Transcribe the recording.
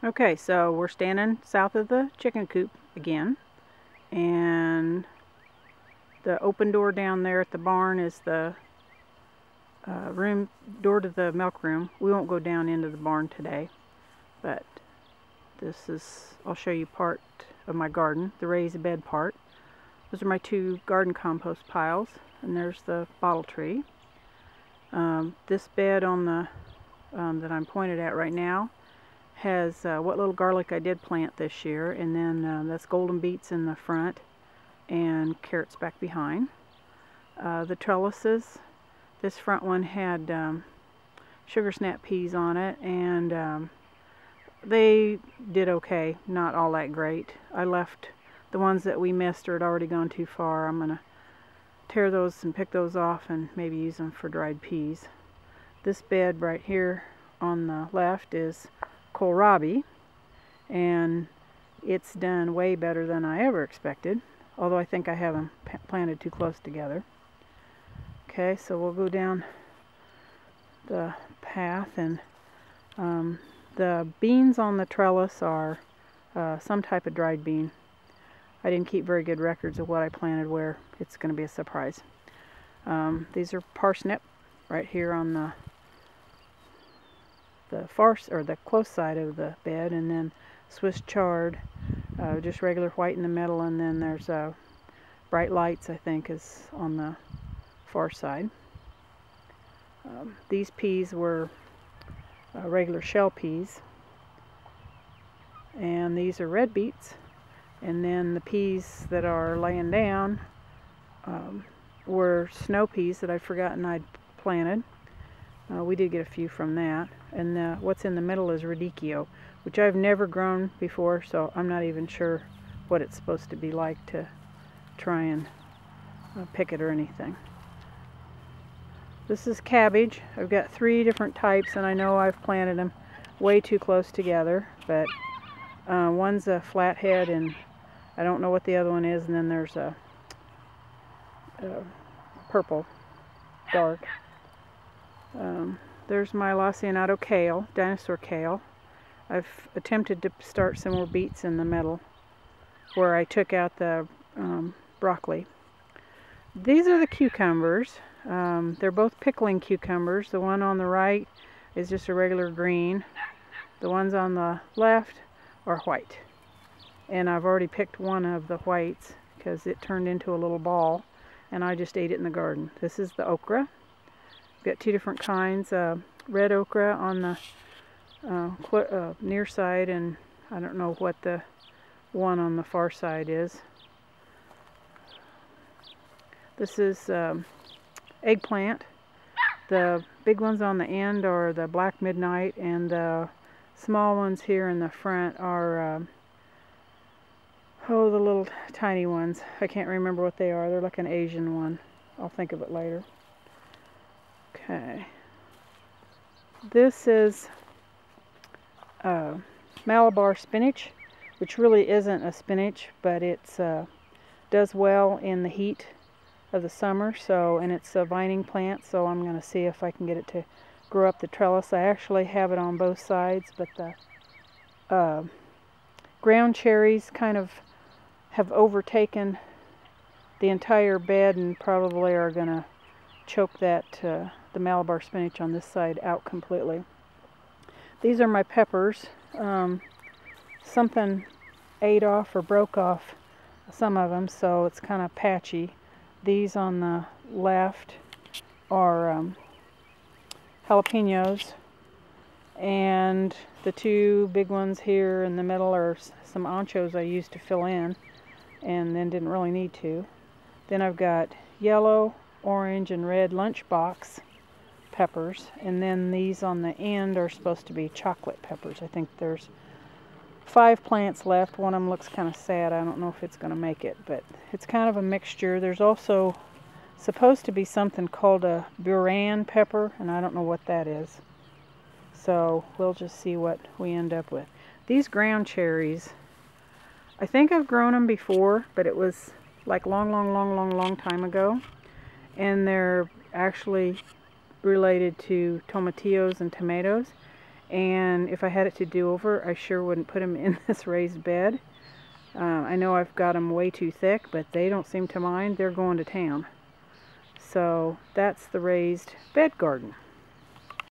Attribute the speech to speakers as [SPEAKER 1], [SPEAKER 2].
[SPEAKER 1] Okay, so we're standing south of the chicken coop again, and the open door down there at the barn is the room door to the milk room. We won't go down into the barn today, but I'll show you part of my garden, the raised bed part. Those are my two garden compost piles, and there's the bottle tree. This bed on the that I'm pointed at right now has what little garlic I did plant this year, and then that's golden beets in the front and carrots back behind. The trellises, this front one had sugar snap peas on it, and they did okay, not all that great. I left the ones that we missed or had already gone too far. I'm going to tear those and pick those off and maybe use them for dried peas. This bed right here on the left is kohlrabi, and it's done way better than I ever expected, although I think I have them planted too close together. Okay, so we'll go down the path, and the beans on the trellis are some type of dried bean. I didn't keep very good records of what I planted where. It's going to be a surprise. These are parsnip right here on the the close side of the bed, and then Swiss chard, just regular white in the middle, and then there's bright lights, I think, is on the far side. These peas were regular shell peas, and these are red beets, and then the peas that are laying down were snow peas that I'd forgotten I'd planted. We did get a few from that, and what's in the middle is radicchio, which I've never grown before, so I'm not even sure what it's supposed to be like to try and pick it or anything. This is cabbage. I've got 3 different types, and I know I've planted them way too close together, but one's a flathead, and I don't know what the other one is, and then there's a purple dark. There's my Lacinato kale, dinosaur kale. I've attempted to start some more beets in the middle where I took out the broccoli. These are the cucumbers. They're both pickling cucumbers. The one on the right is just a regular green. The ones on the left are white. And I've already picked one of the whites because it turned into a little ball, and I just ate it in the garden. This is the okra. Got 2 different kinds, red okra on the near side, and I don't know what the one on the far side is. This is eggplant. The big ones on the end are the black midnight, and the small ones here in the front are the little tiny ones. I can't remember what they are. They're like an Asian one. I'll think of it later. Okay, this is Malabar spinach, which really isn't a spinach, but it does well in the heat of the summer. So, and it's a vining plant, so I'm going to see if I can get it to grow up the trellis. I actually have it on both sides, but the ground cherries kind of have overtaken the entire bed and probably are going to choke that the Malabar spinach on this side out completely. These are my peppers. Something ate off or broke off some of them, so it's kind of patchy. These on the left are jalapenos, and the 2 big ones here in the middle are some anchos I used to fill in and then didn't really need to. Then I've got yellow, orange, and red lunchbox peppers, and then these on the end are supposed to be chocolate peppers. I think there's 5 plants left. One of them looks kind of sad. I don't know if it's going to make it, but it's kind of a mixture. There's also supposed to be something called a Buran pepper, and I don't know what that is. So we'll just see what we end up with. These ground cherries, I think I've grown them before, but it was like long time ago. And they're actually related to tomatillos and tomatoes, And if I had it to do over, I sure wouldn't put them in this raised bed. I know I've got them way too thick, but they don't seem to mind. They're going to town. So that's the raised bed garden.